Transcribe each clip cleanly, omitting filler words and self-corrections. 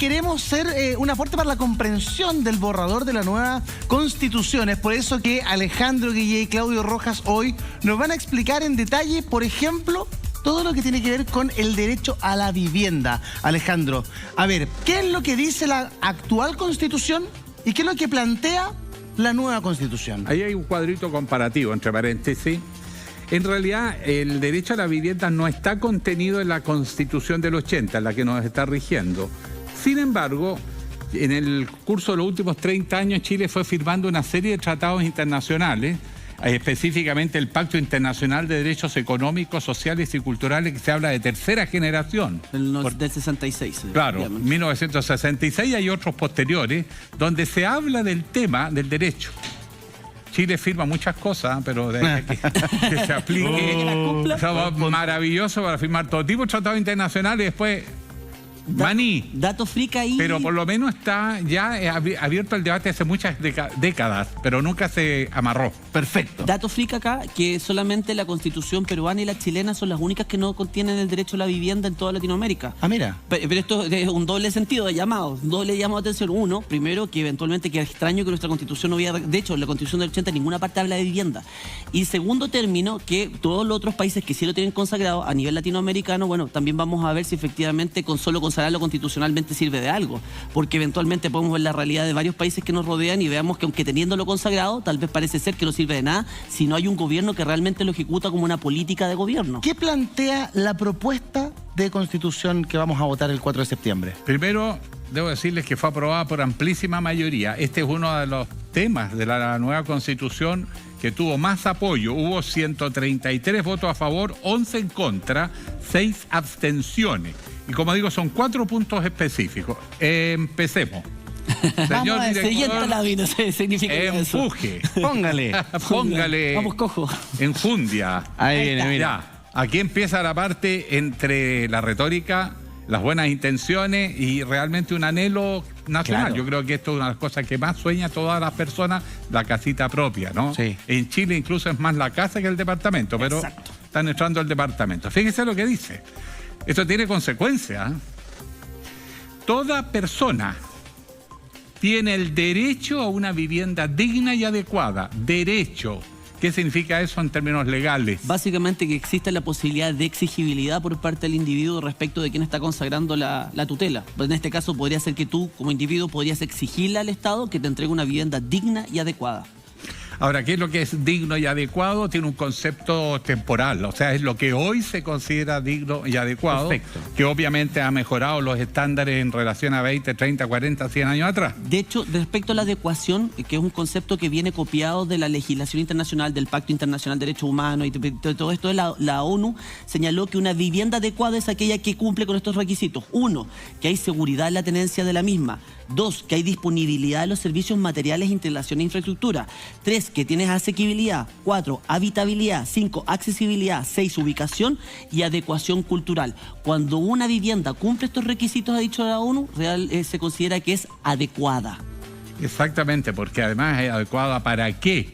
queremos ser un aporte para la comprensión del borrador de la nueva Constitución. Es por eso que Alejandro Guillé y Claudio Rojas hoy nos van a explicar en detalle, por ejemplo, todo lo que tiene que ver con el derecho a la vivienda. Alejandro, a ver, ¿qué es lo que dice la actual Constitución y qué es lo que plantea la nueva Constitución? Ahí hay un cuadrito comparativo, entre paréntesis. En realidad, el derecho a la vivienda no está contenido en la Constitución del 80, en la que nos está rigiendo. Sin embargo, en el curso de los últimos 30 años, Chile fue firmando una serie de tratados internacionales, específicamente el Pacto Internacional de Derechos Económicos, Sociales y Culturales, que se habla de tercera generación. Del 66. Claro, digamos. 1966, y hay otros posteriores, donde se habla del tema del derecho. Chile firma muchas cosas, pero de que se aplique. Maravilloso para firmar todo tipo de tratados internacionales y después maní. Dato frica ahí. Pero por lo menos está ya abierto el debate hace muchas décadas, pero nunca se amarró. Perfecto. Dato frica acá, que solamente la Constitución peruana y la chilena son las únicas que no contienen el derecho a la vivienda en toda Latinoamérica. Ah, mira. Pero esto es un doble sentido de llamado, un doble llamado de atención. Uno, primero, que eventualmente queda extraño que nuestra Constitución no hubiera... De hecho, la Constitución del 80 en ninguna parte habla de vivienda. Y segundo término, que todos los otros países que sí lo tienen consagrado a nivel latinoamericano, bueno, también vamos a ver si efectivamente con solo consagrarlo constitucionalmente sirve de algo. Porque eventualmente podemos ver la realidad de varios países que nos rodean y veamos que aunque teniéndolo consagrado, tal vez parece ser que no sirve de nada si no hay un gobierno que realmente lo ejecuta como una política de gobierno. ¿Qué plantea la propuesta de Constitución que vamos a votar el 4 de septiembre? Primero, debo decirles que fue aprobada por amplísima mayoría. Este es uno de los temas de la nueva Constitución que tuvo más apoyo. Hubo 133 votos a favor, 11 en contra, 6 abstenciones. Y como digo, son 4 puntos específicos. Empecemos. Señor director, significa empuje. Póngale. Vamos, cojo. Enjundia. Ahí viene, mira. Aquí empieza la parte entre la retórica, las buenas intenciones y realmente un anhelo nacional. Claro. Yo creo que esto es una de las cosas que más sueña todas las personas, la casita propia, ¿no? Sí. En Chile incluso es más la casa que el departamento, pero Exacto. Están entrando al departamento. Fíjese lo que dice. Esto tiene consecuencias. Toda persona tiene el derecho a una vivienda digna y adecuada. Derecho. ¿Qué significa eso en términos legales? Básicamente que existe la posibilidad de exigibilidad por parte del individuo respecto de quién está consagrando la tutela. En este caso podría ser que tú, como individuo, podrías exigirle al Estado que te entregue una vivienda digna y adecuada. Ahora, ¿qué es lo que es digno y adecuado? Tiene un concepto temporal, o sea, es lo que hoy se considera digno y adecuado. Perfecto. Que obviamente ha mejorado los estándares en relación a 20, 30, 40, 100 años atrás. De hecho, respecto a la adecuación, que es un concepto que viene copiado de la legislación internacional, del Pacto Internacional de Derechos Humanos y todo esto, la ONU señaló que una vivienda adecuada es aquella que cumple con estos requisitos. 1, que hay seguridad en la tenencia de la misma. 2, que hay disponibilidad de los servicios materiales, instalación e infraestructura. 3, que tienes asequibilidad. 4, habitabilidad. 5, accesibilidad. 6, ubicación y adecuación cultural. Cuando una vivienda cumple estos requisitos, ha dicho la ONU, se considera que es adecuada. Exactamente, porque además es adecuada ¿para qué?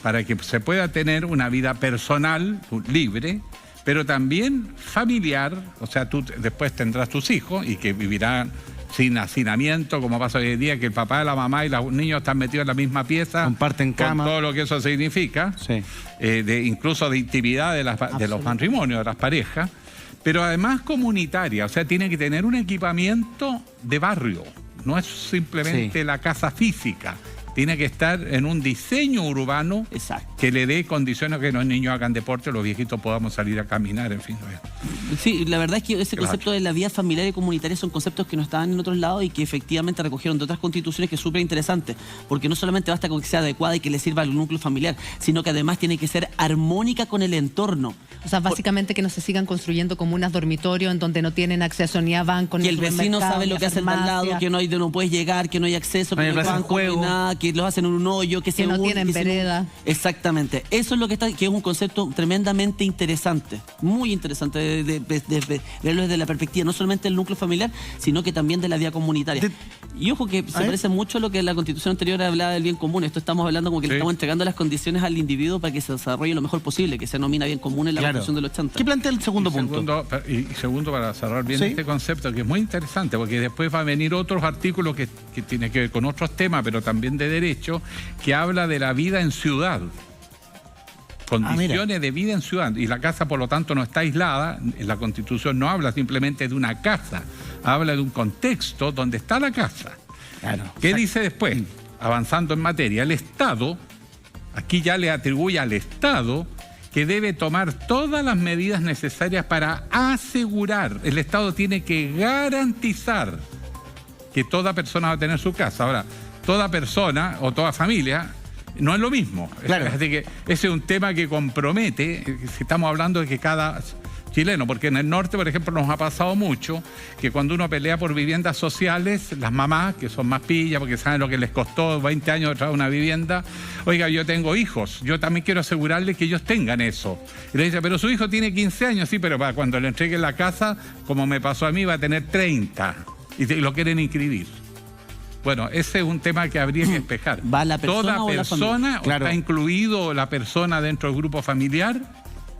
Para que se pueda tener una vida personal, libre, pero también familiar. O sea, tú después tendrás tus hijos y que vivirán sin hacinamiento, como pasa hoy en día, que el papá, la mamá y los niños están metidos en la misma pieza. Comparten cama. Con todo lo que eso significa. Sí. Incluso de intimidad de los matrimonios, de las parejas. Pero además comunitaria, o sea, tiene que tener un equipamiento de barrio. No es simplemente la casa física. Tiene que estar en un diseño urbano. Exacto. Que le dé condiciones a que los niños hagan deporte, los viejitos podamos salir a caminar, en fin. Sí, la verdad es que ese concepto de la vida familiar y comunitaria son conceptos que no estaban en otros lados y que efectivamente recogieron de otras constituciones, que es súper interesante, porque no solamente basta con que sea adecuada y que le sirva al núcleo familiar, sino que además tiene que ser armónica con el entorno. O sea, básicamente que no se sigan construyendo comunas dormitorios en donde no tienen acceso ni a banco, ni que el vecino sabe lo que hace el de al lado, que no puedes llegar, que no hay acceso, que no hay banco, no hay nada, que los hacen en un hoyo, que no tienen vereda. Exactamente. Eso es lo que está, que es un concepto tremendamente interesante, muy interesante de verlo desde la perspectiva no solamente del núcleo familiar, sino que también de la vida comunitaria. Y ojo que se parece mucho a lo que la Constitución anterior hablaba del bien común. Esto estamos hablando como que le estamos entregando las condiciones al individuo para que se desarrolle lo mejor posible, que se denomina bien común en la Constitución del 80. ¿Qué plantea el segundo punto? Segundo, para cerrar bien este concepto, que es muy interesante, porque después va a venir otros artículos que tienen que ver con otros temas, pero también de derecho, que habla de la vida en ciudad. Condiciones de vida en ciudad. Y la casa, por lo tanto, no está aislada. En la Constitución no habla simplemente de una casa, habla de un contexto donde está la casa. Claro. ¿Qué dice después? Avanzando en materia, el Estado, aquí ya le atribuye al Estado que debe tomar todas las medidas necesarias para asegurar. El Estado tiene que garantizar que toda persona va a tener su casa. Ahora, toda persona o toda familia no es lo mismo. Claro. Así que ese es un tema que compromete, si estamos hablando de que cada chileno, porque en el norte, por ejemplo, nos ha pasado mucho que cuando uno pelea por viviendas sociales, las mamás, que son más pillas, porque saben lo que les costó 20 años traer una vivienda, oiga, yo tengo hijos, yo también quiero asegurarles que ellos tengan eso. Y le dice, pero su hijo tiene 15 años, sí, pero para cuando le entreguen la casa, como me pasó a mí, va a tener 30 y lo quieren inscribir. Bueno, ese es un tema que habría que despejar. ¿Va la persona ¿Toda o la persona familia? o Claro. está incluido la persona dentro del grupo familiar?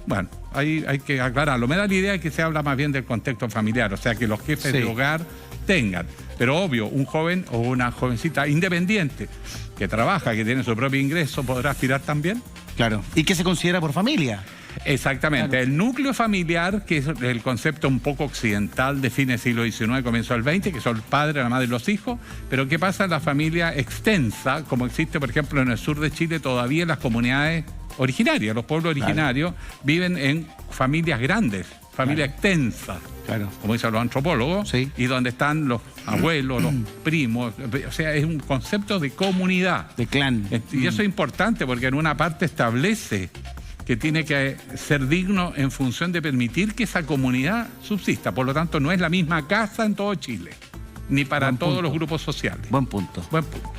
Bueno, ahí hay que aclararlo. Me da la idea de que se habla más bien del contexto familiar, o sea, que los jefes de hogar tengan. Pero obvio, un joven o una jovencita independiente que trabaja, que tiene su propio ingreso, ¿podrá aspirar también? Claro. ¿Y qué se considera por familia? Exactamente. Claro. El núcleo familiar, que es el concepto un poco occidental de fines del siglo XIX, comienzo del XX, que son el padre, la madre y los hijos, pero ¿qué pasa en la familia extensa, como existe, por ejemplo, en el sur de Chile, todavía en las comunidades originarias? Los pueblos originarios viven en familias grandes, familia extensa, como dicen los antropólogos, y donde están los abuelos, los primos, o sea, es un concepto de comunidad. De clan. Y eso es importante porque en una parte establece que tiene que ser digno en función de permitir que esa comunidad subsista. Por lo tanto, no es la misma casa en todo Chile, ni para todos los grupos sociales. Buen punto. Buen punto.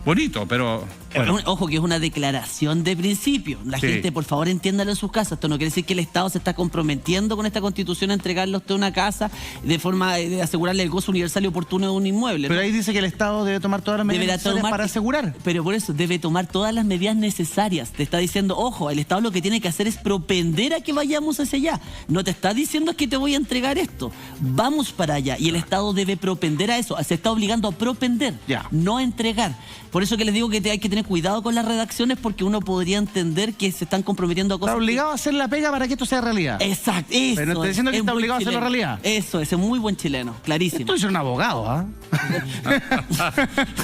Bonito, pero... Bueno. Ojo que es una declaración de principio. La gente, por favor, entiéndalo en sus casas. Esto no quiere decir que el Estado se está comprometiendo con esta Constitución a entregarle a usted una casa de forma de asegurarle el gozo universal y oportuno de un inmueble. Pero ¿no? ahí dice que el Estado debe tomar todas las medidas necesarias para asegurar. Pero por eso, debe tomar todas las medidas necesarias. Te está diciendo, ojo, el Estado lo que tiene que hacer es propender a que vayamos hacia allá. No te está diciendo es que te voy a entregar esto. Vamos para allá. Y el Estado debe propender a eso. Se está obligando a propender, no a entregar. Por eso que les digo que hay que tener cuidado con las redacciones, porque uno podría entender que se están comprometiendo a cosas. Está obligado a hacer la pega para que esto sea realidad. Exacto, eso. Pero no estoy diciendo que está obligado a hacerlo realidad. Eso, ese es muy buen chileno, clarísimo. Esto es un abogado, ¿ah?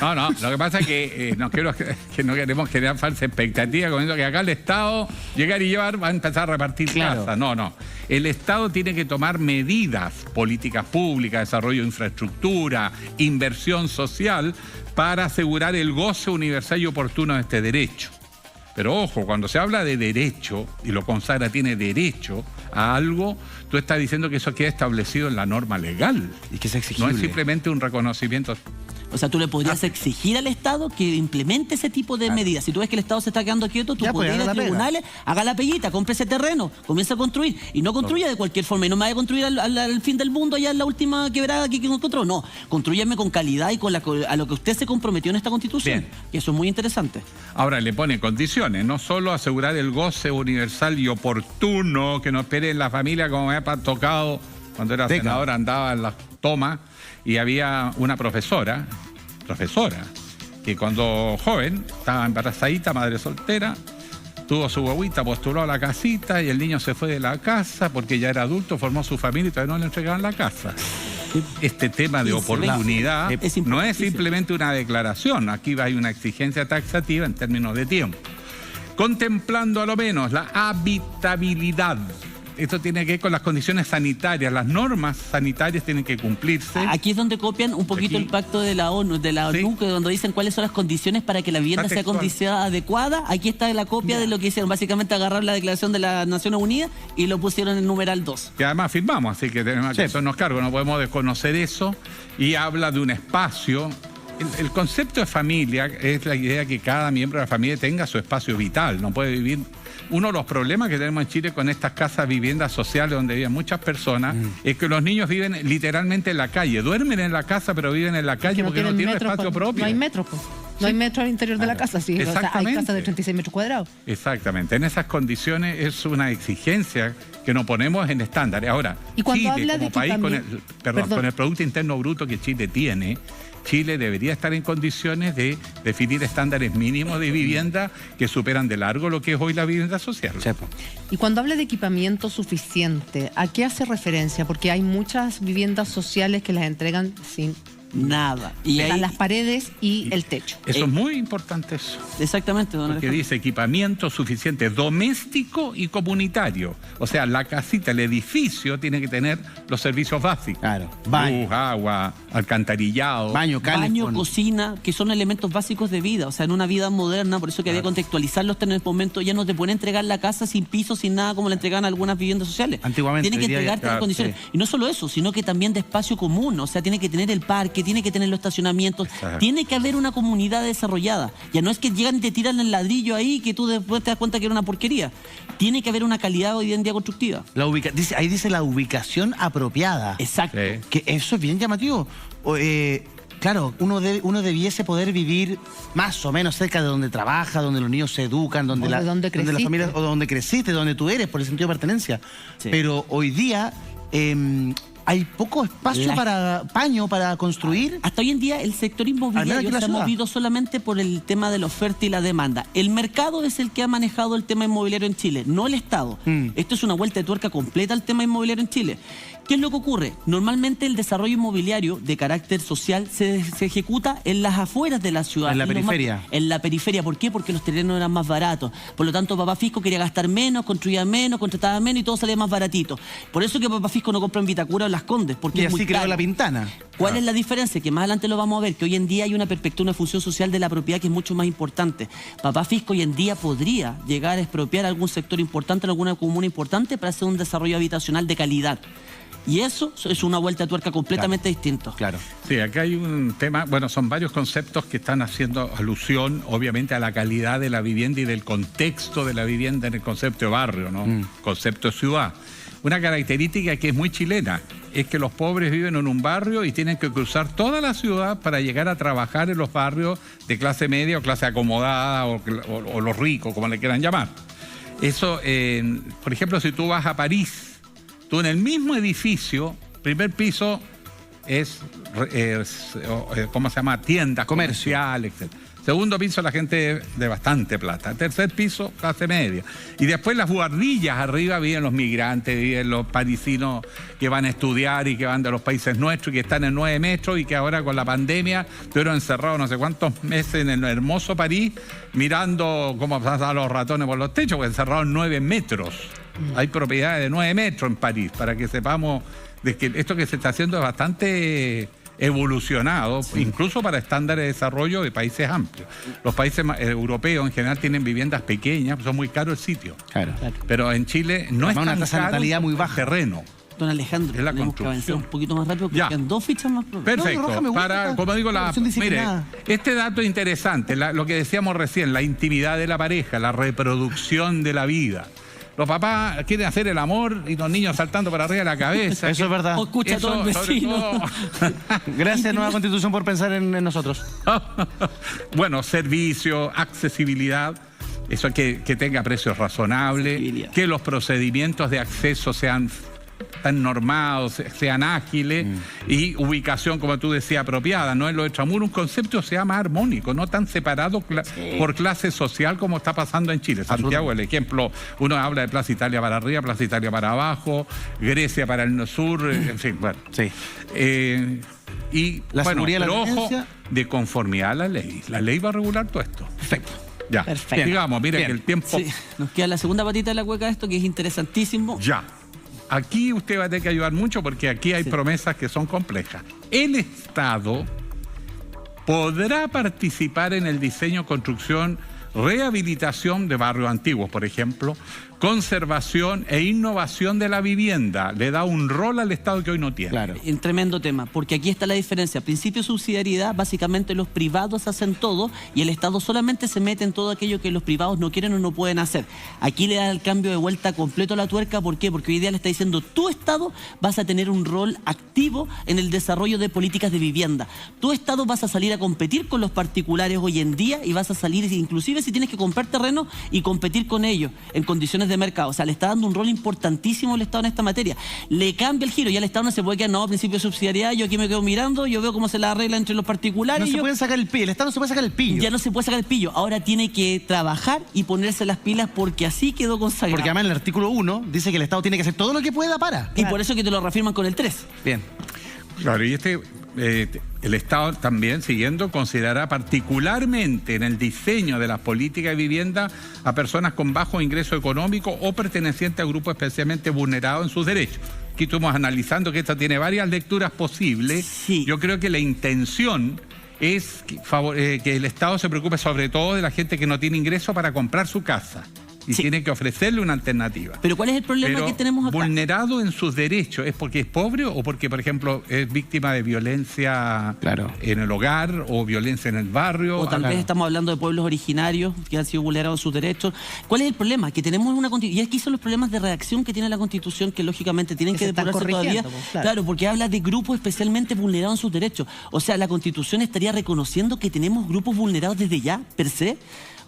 No, lo que pasa es que no queremos generar falsa expectativa con eso que acá el Estado llegar y llevar va a empezar a repartir casas. No. El Estado tiene que tomar medidas, políticas públicas, desarrollo de infraestructura, inversión social, para asegurar el goce universal y oportuno de este derecho. Pero ojo, cuando se habla de derecho, y lo consagra, tiene derecho a algo, tú estás diciendo que eso queda establecido en la norma legal. Y que es exigible. No es simplemente un reconocimiento. O sea, tú le podrías exigir al Estado que implemente ese tipo de medidas. Si tú ves que el Estado se está quedando quieto, tú podrías ir a tribunales, haga la peguita, compre ese terreno, comienza a construir. Y no construya de cualquier forma. Y no me vaya a construir al fin del mundo, allá en la última quebrada que encontró. No, construyame con calidad y a lo que usted se comprometió en esta Constitución. Y eso es muy interesante. Ahora le pone condiciones, no solo asegurar el goce universal y oportuno que nos espere en la familia, como me ha tocado cuando era senador, andaba en las tomas y había una profesora, que cuando joven, estaba embarazadita, madre soltera, tuvo su guaguita, postuló a la casita y el niño se fue de la casa porque ya era adulto, formó su familia y todavía no le entregaban la casa. Este tema de oportunidad no es simplemente una declaración, aquí hay una exigencia taxativa en términos de tiempo. Contemplando a lo menos la habitabilidad. Esto tiene que ver con las condiciones sanitarias. Las normas sanitarias tienen que cumplirse. Aquí es donde copian un poquito el pacto de la ONU, donde dicen cuáles son las condiciones para que la vivienda sea condicionada adecuada. Aquí está la copia de lo que hicieron. Básicamente agarrar la Declaración de las Naciones Unidas y lo pusieron en numeral 2. Que además firmamos, así que tenemos que hacernos cargo. No podemos desconocer eso. Y habla de un espacio. El concepto de familia es la idea que cada miembro de la familia tenga su espacio vital. No puede vivir uno de los problemas que tenemos en Chile con estas casas viviendas sociales donde viven muchas personas es que los niños viven literalmente en la calle. Duermen en la casa, pero viven en la calle porque no tienen espacio propio. No hay metros, pues. No hay metro al interior de la casa, sí. O sea, hay casas de 36 metros cuadrados. Exactamente. En esas condiciones es una exigencia que nos ponemos en estándares. Ahora, Y cuando Chile, habla como de país, Perdón. con el Producto Interno Bruto que Chile tiene, Chile debería estar en condiciones de definir estándares mínimos de vivienda que superan de largo lo que es hoy la vivienda social. Y cuando habla de equipamiento suficiente, ¿a qué hace referencia? Porque hay muchas viviendas sociales que las entregan sin Nada. Y están ahí, las paredes y el techo. Eso es muy importante eso. exactamente, don Porque Alejandro. dice equipamiento suficiente doméstico y comunitario. O sea, la casita, el edificio tiene que tener los servicios básicos. Claro. Luz, agua, alcantarillado. Baño, Baño, cocina, que son elementos básicos de vida, o sea, en una vida moderna, por eso que había que contextualizarlos en el momento, ya no te pueden entregar la casa sin piso, sin nada, como la entregaban algunas viviendas sociales. Antiguamente, Tiene que hoy día ya, entregarte las claro, condiciones. sí. Y no solo eso, sino que también de espacio común, o sea, tiene que tener el parque, tiene que tener los estacionamientos, Exacto. tiene que haber una comunidad desarrollada. Ya no es que llegan y te tiran el ladrillo ahí, que tú después te das cuenta que era una porquería. Tiene que haber una calidad hoy en día constructiva. Ahí dice la ubicación apropiada. Exacto. Sí. Que eso es bien llamativo. Claro, uno debiese poder vivir más o menos cerca de donde trabaja, donde los niños se educan, donde O de la donde las creciste. familias, o donde creciste, donde tú eres, por el sentido de pertenencia. Sí. Pero hoy día hay poco espacio para construir. Hasta hoy en día el sector Al menos aquí inmobiliario en la se ha ciudad. movido solamente por el tema de la oferta y la demanda. El mercado es el que ha manejado el tema inmobiliario en Chile, no el Estado. Esto es una vuelta de tuerca completa al tema inmobiliario en Chile. ¿Qué es lo que ocurre? Normalmente el desarrollo inmobiliario de carácter social se ejecuta en las afueras de la ciudad. En la Y normal- periferia. En la periferia. ¿Por qué? Porque los terrenos eran más baratos. Por lo tanto, Papá Fisco quería gastar menos, construía menos, contrataba menos y todo salía más baratito. Por eso que Papá Fisco no compra en Vitacura o en Las Condes, porque Y es muy así creó caro. la Pintana. ¿Cuál es la diferencia? Que más adelante lo vamos a ver, que hoy en día hay una perspectiva, una función social de la propiedad que es mucho más importante. Papá Fisco hoy en día podría llegar a expropiar algún sector importante, en alguna comuna importante, para hacer un desarrollo habitacional de calidad. Y eso es una vuelta de tuerca completamente distinto. Claro. Sí, acá hay un tema, bueno, son varios conceptos que están haciendo alusión, obviamente, a la calidad de la vivienda y del contexto de la vivienda en el concepto de barrio, ¿no? Concepto de ciudad. Una característica que es muy chilena es que los pobres viven en un barrio y tienen que cruzar toda la ciudad para llegar a trabajar en los barrios de clase media o clase acomodada o los ricos, como le quieran llamar. Eso, por ejemplo, si tú vas a París, tú en el mismo edificio, primer piso es, ¿cómo se llama? Tiendas, comerciales, etc. Segundo piso, la gente de bastante plata. Tercer piso, clase media. Y después las buhardillas arriba viven los migrantes, viven los parisinos que van a estudiar y que van de los países nuestros y que están en 9 metros y que ahora con la pandemia estuvieron encerrados no sé cuántos meses en el hermoso París mirando cómo pasan los ratones por los techos, porque encerrados en 9 metros. Hay propiedades de 9 metros en París, para que sepamos de que esto que se está haciendo es bastante evolucionado, incluso para estándares de desarrollo de países amplios. Los países europeos en general tienen viviendas pequeñas, son muy caros el sitio. Claro. Pero en Chile no es Además, una tan tasa de caro natalidad muy el baja. terreno. Don Alejandro, Es la tenemos que avanzar construcción. un poquito más rápido, porque Ya. quedan 2 fichas más. Perfecto. Roja, me gusta Para, esta como digo, relación mire, disciplinada. este dato es interesante, lo que decíamos recién, la intimidad de la pareja, la reproducción de la vida. Los papás quieren hacer el amor y los niños saltando para arriba de la cabeza. Eso es verdad. O escucha Eso, todo el sobre vecino. todo- Gracias, Nueva Constitución, por pensar en nosotros. Bueno, servicio, accesibilidad, eso que tenga precios razonables, Accesibilidad. que los procedimientos de acceso sean tan normados, sean ágiles y ubicación, como tú decías, apropiada, no en los extramuros, un concepto se llama armónico, no tan separado por clase social como está pasando en Chile. Santiago, el ejemplo, uno habla de Plaza Italia para arriba, Plaza Italia para abajo, Grecia para el sur, en fin, bueno. Sí. Y La bueno, seguridad, la pero ojo, evidencia. de conformidad a la ley. La ley va a regular todo esto. Perfecto. Ya. Perfecto. Digamos, mire Bien. que el tiempo... Sí, nos queda la segunda patita de la cueca de esto, que es interesantísimo. Ya. Aquí usted va a tener que ayudar mucho porque aquí hay promesas que son complejas. El Estado podrá participar en el diseño, construcción, rehabilitación de barrios antiguos, por ejemplo, conservación e innovación de la vivienda. Le da un rol al Estado que hoy no tiene. Claro. Un tremendo tema, porque aquí está la diferencia. Principio de subsidiariedad, básicamente los privados hacen todo y el Estado solamente se mete en todo aquello que los privados no quieren o no pueden hacer. Aquí le da el cambio de vuelta completo a la tuerca. ¿Por qué? Porque hoy día le está diciendo, tu Estado vas a tener un rol activo en el desarrollo de políticas de vivienda. Tu Estado vas a salir a competir con los particulares hoy en día y vas a salir, inclusive si tienes que comprar terreno y competir con ellos en condiciones de mercado. O sea, le está dando un rol importantísimo al Estado en esta materia. Le cambia el giro, ya el Estado no se puede quedar, no, principio de subsidiariedad, yo aquí me quedo mirando, yo veo cómo se la arregla entre los particulares. No se pueden sacar el pillo, el Estado no se puede sacar el pillo. Ya no se puede sacar el pillo, ahora tiene que trabajar y ponerse las pilas porque así quedó consagrado. Porque además en el artículo 1 dice que el Estado tiene que hacer todo lo que pueda para. Y por eso que te lo reafirman con el 3. Bien. Claro, y el Estado también, siguiendo, considerará particularmente en el diseño de las políticas de vivienda a personas con bajo ingreso económico o pertenecientes a grupos especialmente vulnerados en sus derechos. Aquí estuvimos analizando que esto tiene varias lecturas posibles. Sí. Yo creo que la intención es que el Estado se preocupe sobre todo de la gente que no tiene ingreso para comprar su casa. Y Sí. tiene que ofrecerle una alternativa. Pero ¿cuál es el problema Pero que tenemos acá? vulnerado en sus derechos, ¿es porque es pobre o porque, por ejemplo, es víctima de violencia Claro. en el hogar o violencia en el barrio? O tal vez estamos hablando de pueblos originarios que han sido vulnerados sus derechos. ¿Cuál es el problema? Que tenemos una Constitución, y aquí son los problemas de redacción que tiene la Constitución que lógicamente tienen Que que se están depurarse todavía. corrigiendo, pues, claro. Claro, porque habla de grupos especialmente vulnerados en sus derechos. O sea, la Constitución estaría reconociendo que tenemos grupos vulnerados desde ya, per se.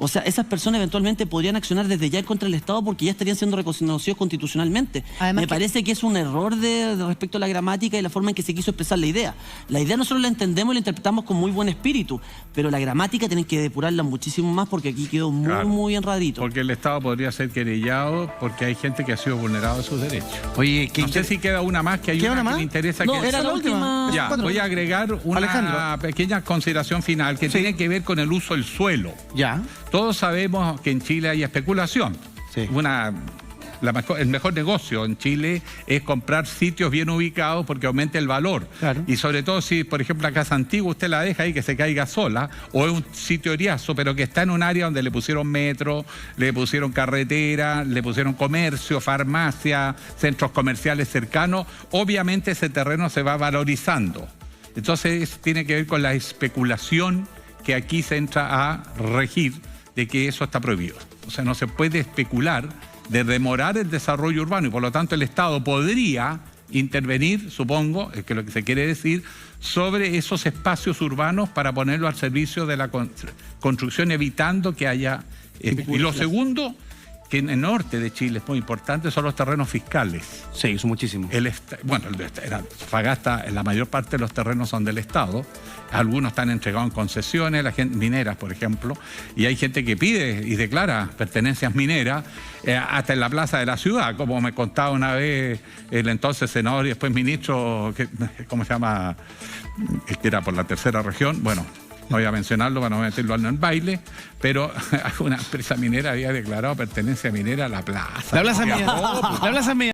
O sea, esas personas eventualmente podrían accionar desde ya contra el Estado porque ya estarían siendo reconocidos constitucionalmente. Además Me parece que es un error de respecto a la gramática y la forma en que se quiso expresar la idea. La idea nosotros la entendemos y la interpretamos con muy buen espíritu, pero la gramática tienen que depurarla muchísimo más porque aquí quedó muy, Claro. muy enredadito. Porque el Estado podría ser querellado porque hay gente que ha sido vulnerado de sus derechos. Oye, ¿qué No sé si queda una más, que hay ¿Queda una una que más? me interesa. No, que era la última. Ya, voy a agregar una Alejandro. pequeña consideración final que tiene que ver con el uso del suelo. Ya. Todos sabemos que en Chile hay especulación. Sí. El mejor negocio en Chile es comprar sitios bien ubicados porque aumenta el valor. Claro. Y sobre todo si, por ejemplo, la casa antigua usted la deja ahí que se caiga sola, o es un sitio eriazo, pero que está en un área donde le pusieron metro, le pusieron carretera, le pusieron comercio, farmacia, centros comerciales cercanos, obviamente ese terreno se va valorizando. Entonces tiene que ver con la especulación que aquí se entra a regir de que eso está prohibido. O sea, no se puede especular de demorar el desarrollo urbano y por lo tanto el Estado podría intervenir, supongo, es que lo que se quiere decir, sobre esos espacios urbanos para ponerlo al servicio de la construcción, evitando que haya... Y lo segundo, que en el norte de Chile es muy importante, son los terrenos fiscales. Sí, son muchísimos. Fagasta, la mayor parte de los terrenos son del Estado, algunos están entregados en concesiones, la gente, mineras, por ejemplo, y hay gente que pide y declara pertenencias mineras hasta en la plaza de la ciudad, como me contaba una vez el entonces senador y después ministro, ¿cómo se llama? Que era por la tercera región, bueno, no voy a mencionarlo para no meterlo en el baile, pero una empresa minera había declarado pertenencia minera a la plaza. La plaza mía. La plaza mía.